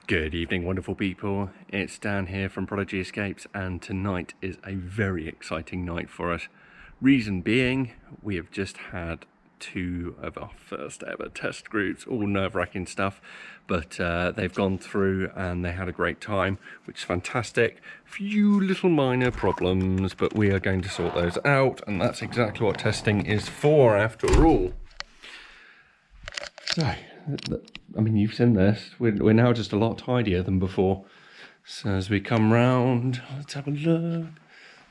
Good evening, wonderful people. It's Dan here from Prodigy Escapes, and tonight is a very exciting night for us. Reason being, we have just had two of our first ever test groups, all nerve-wracking stuff, but they've gone through and they had a great time, which is fantastic. Few little minor problems, but we are going to sort those out, and that's exactly what testing is for after all. So, I mean, you've seen this. We're now just a lot tidier than before. So as we come round, let's have a look.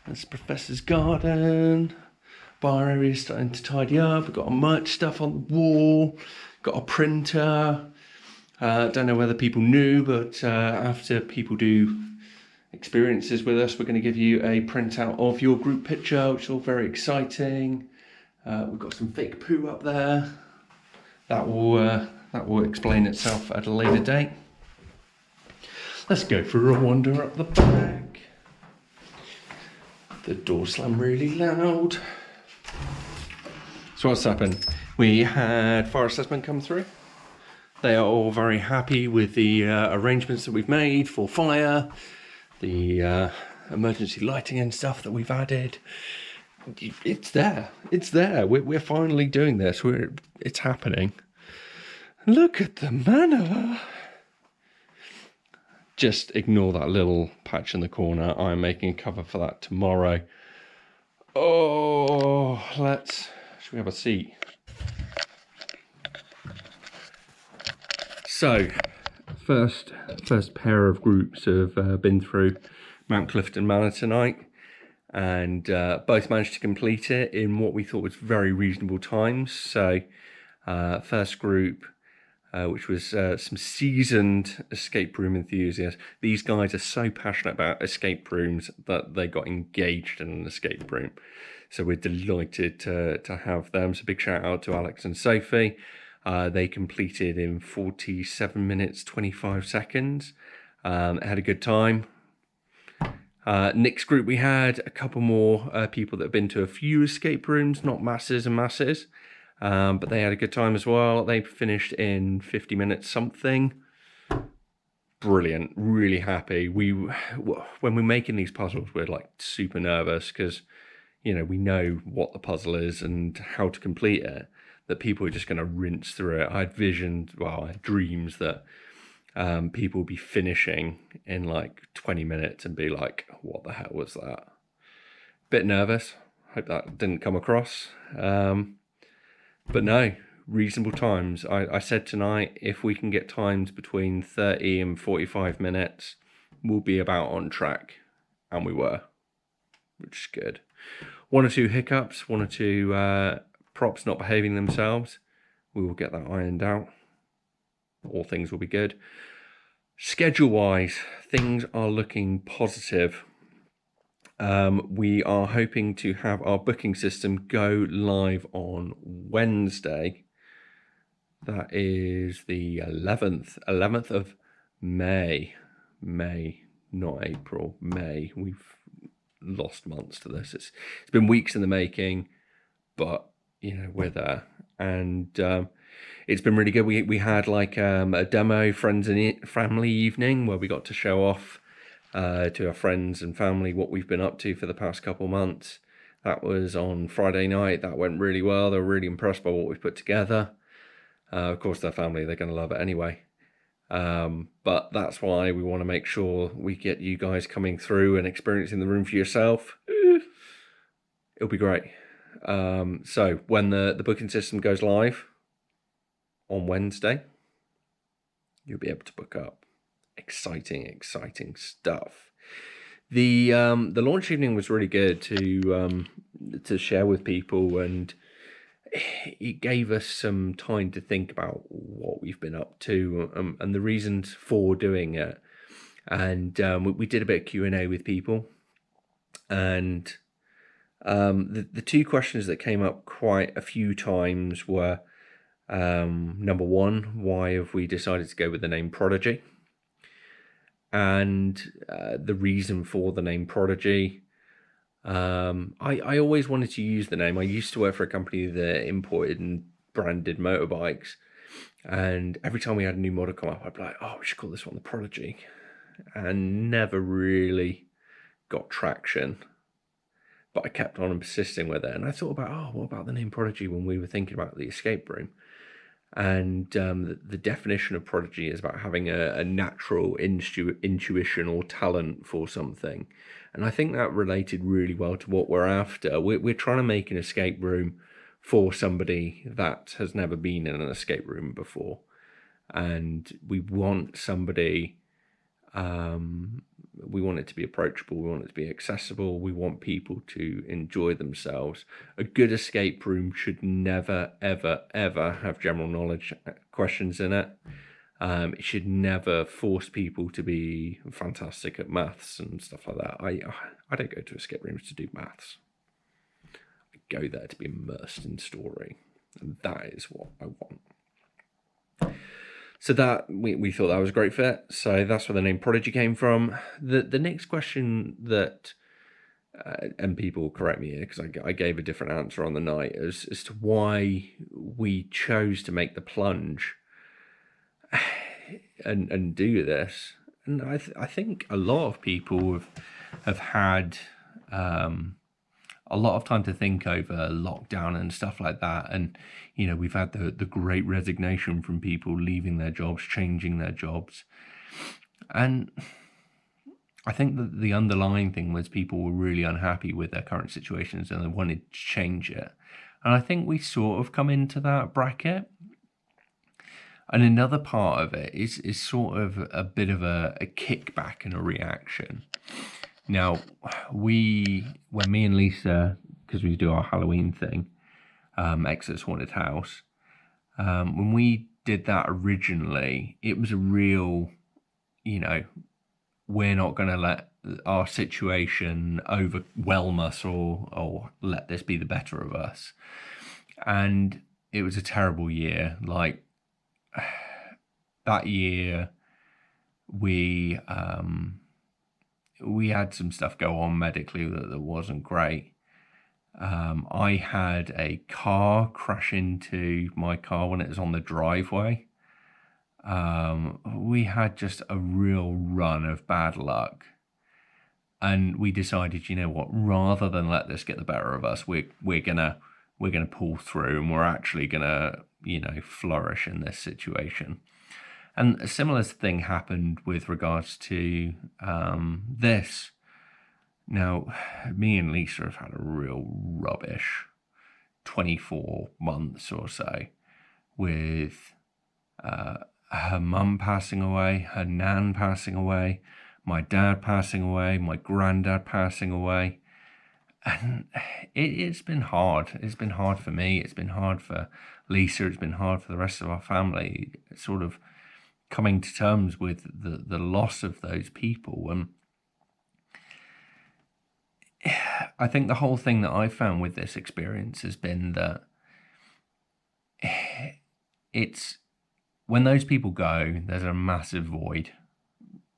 That's Professor's garden. Bar area's starting to tidy up. We've got our merch stuff on the wall. Got a printer. Don't know whether people knew, but after people do experiences with us, we're going to give you a printout of your group picture, which is all very exciting. We've got some fake poo up there. That will explain itself at a later date. Let's go for a wander up the back. The door slammed really loud. So what's happened? We had fire assessment come through. They are all very happy with the arrangements that we've made for fire, the emergency lighting and stuff that we've added. It's there. It's there. We're finally doing this. It's happening. Look at the manor. Just ignore that little patch in the corner. I'm making a cover for that tomorrow. Oh, should we have a seat? So, first pair of groups have been through Mount Clifton Manor tonight, and both managed to complete it in what we thought was very reasonable times. So, first group, which was some seasoned escape room enthusiasts. These guys are so passionate about escape rooms that they got engaged in an escape room. So we're delighted to have them. So big shout out to Alex and Sophie. They completed in 47 minutes, 25 seconds. Had a good time. Next group, we had a couple more people that have been to a few escape rooms, not masses and masses. But they had a good time as well. They finished in 50 minutes something. Brilliant. Really happy. When we're making these puzzles, we're like super nervous because, you know, we know what the puzzle is and how to complete it, that people are just going to rinse through it. I had dreams that people would be finishing in like 20 minutes and be like, what the hell was that? Bit nervous. Hope that didn't come across. But no, reasonable times. I said tonight, if we can get times between 30 and 45 minutes, we'll be about on track. And we were, which is good. One or two hiccups, one or two props not behaving themselves. We will get that ironed out. All things will be good. Schedule-wise, things are looking positive. We are hoping to have our booking system go live on Wednesday. That is the 11th of May. May, not April, May. We've lost months to this. It's been weeks in the making, but you know, we're there. And it's been really good. We had like a demo friends and family evening where we got to show off to our friends and family what we've been up to for the past couple months. That was on Friday night. That went really well. They were really impressed by what we've put together. Of course, their family, they're going to love it anyway. But that's why we want to make sure we get you guys coming through and experiencing the room for yourself. It'll be great. So when the booking system goes live on Wednesday, you'll be able to book up. Exciting stuff. The launch evening was really good to share with people, and it gave us some time to think about what we've been up to and the reasons for doing it. And we did a bit of Q&A with people, and the two questions that came up quite a few times were, number one, why have we decided to go with the name Prodigy? And the reason for the name Prodigy. I always wanted to use the name. I used to work for a company that imported and branded motorbikes, And every time we had a new model come up, I'd be like, oh, we should call this one the Prodigy. And never really got traction. But I kept on persisting with it. And I thought about, oh, what about the name Prodigy when we were thinking about the escape room? And the definition of prodigy is about having a natural intuition or talent for something. And I think that related really well to what we're after. We're trying to make an escape room for somebody that has never been in an escape room before. And we want somebody, we want it to be approachable, we want it to be accessible, we want people to enjoy themselves. A good escape room should never, ever, ever have general knowledge questions in it. It should never force people to be fantastic at maths and stuff like that. I don't go to escape rooms to do maths. I go there to be immersed in story, and that is what I want. So that we thought that was a great fit. So that's where the name Prodigy came from. The next question that, and people correct me here because I gave a different answer on the night as to why we chose to make the plunge and do this. And I think a lot of people have had a lot of time to think over lockdown and stuff like that. And, you know, we've had the great resignation from people leaving their jobs, changing their jobs. And I think that the underlying thing was people were really unhappy with their current situations and they wanted to change it. And I think we sort of come into that bracket. And another part of it is sort of a bit of a kickback and a reaction. Now, when me and Lisa, because we do our Halloween thing, Exodus Haunted House, when we did that originally, it was a real, you know, we're not going to let our situation overwhelm us or let this be the better of us. And it was a terrible year. Like, that year, we had some stuff go on medically that wasn't great. I had a car crash into my car when it was on the driveway. We had just a real run of bad luck. And we decided, you know what, rather than let this get the better of us, we're gonna pull through and we're actually gonna, you know, flourish in this situation. And a similar thing happened with regards to this. Now, me and Lisa have had a real rubbish 24 months or so with her mum passing away, her nan passing away, my dad passing away, my granddad passing away. And it's been hard. It's been hard for me. It's been hard for Lisa. It's been hard for the rest of our family. It's sort of coming to terms with the loss of those people. And I think the whole thing that I've found with this experience has been that it's when those people go, there's a massive void.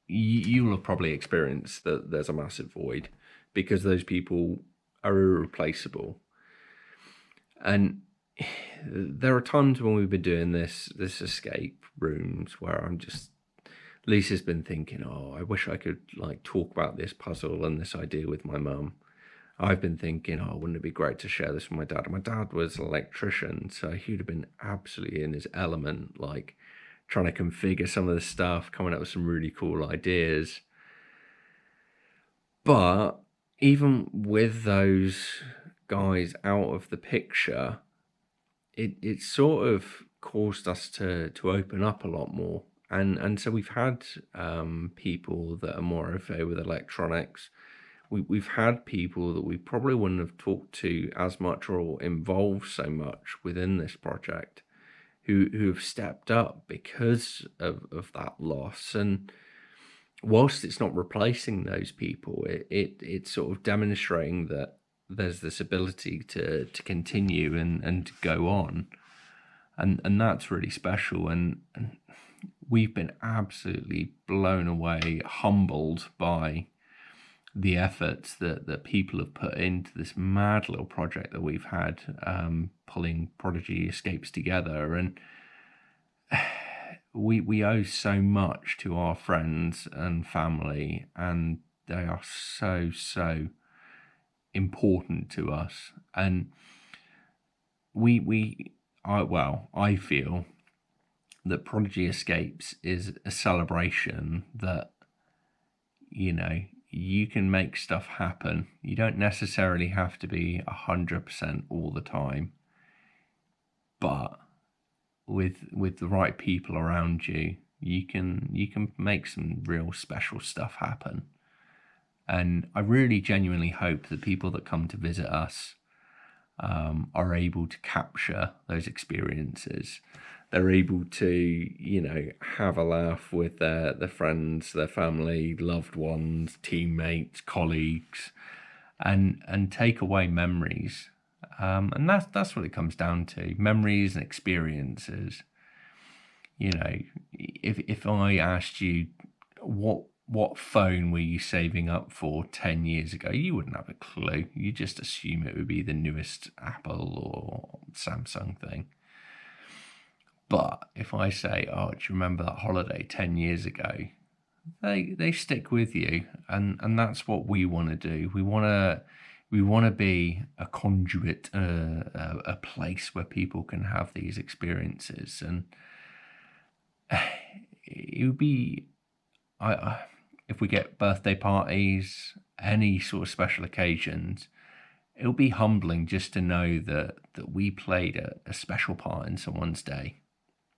You'll have probably experienced that there's a massive void because those people are irreplaceable. And there are times when we've been doing this escape rooms where I'm just, Lisa's been thinking, oh, I wish I could like talk about this puzzle and this idea with my mum. I've been thinking, oh, wouldn't it be great to share this with my dad? And my dad was an electrician, so he'd have been absolutely in his element, like trying to configure some of the stuff, coming up with some really cool ideas. But even with those guys out of the picture, it sort of caused us to open up a lot more. And so we've had people that are more au fait with electronics. We've had people that we probably wouldn't have talked to as much or involved so much within this project who have stepped up because of that loss. And whilst it's not replacing those people, it's sort of demonstrating that there's this ability to continue and to go on. And that's really special. And we've been absolutely blown away, humbled by the efforts that people have put into this mad little project that we've had, pulling Prodigy Escapes together. And we owe so much to our friends and family, and they are so important to us. And I feel that Prodigy Escapes is a celebration that, you can make stuff happen. You don't necessarily have to be 100% all the time, but with the right people around you, you can make some real special stuff happen. And I really genuinely hope that people that come to visit us are able to capture those experiences. They're able to, have a laugh with their friends, their family, loved ones, teammates, colleagues, and take away memories. And that's what it comes down to: memories and experiences. If I asked you what phone were you saving up for 10 years ago, you wouldn't have a clue. You just assume it would be the newest Apple or Samsung thing. But if I say, oh, do you remember that holiday 10 years ago? They stick with you, and that's what we want to do. We want to be a conduit, a place where people can have these experiences. And it would be, if we get birthday parties, any sort of special occasions, it'll be humbling just to know that we played a special part in someone's day.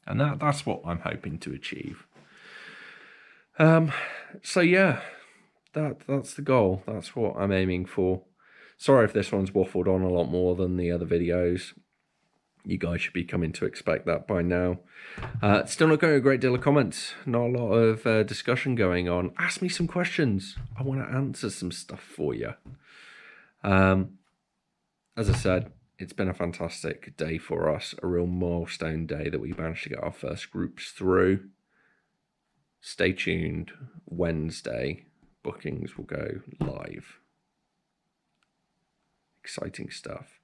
And that's what I'm hoping to achieve. So yeah, that's the goal. That's what I'm aiming for. Sorry if this one's waffled on a lot more than the other videos. You guys should be coming to expect that by now. Still not getting a great deal of comments. Not a lot of discussion going on. Ask me some questions. I want to answer some stuff for you. As I said, it's been a fantastic day for us. A real milestone day that we managed to get our first groups through. Stay tuned. Wednesday, bookings will go live. Exciting stuff.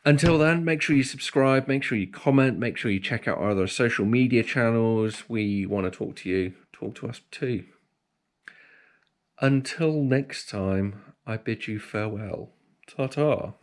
Until then, make sure you subscribe, make sure you comment, make sure you check out our other social media channels. We want to talk to you, talk to us too. Until next time, I bid you farewell. Ta-ta.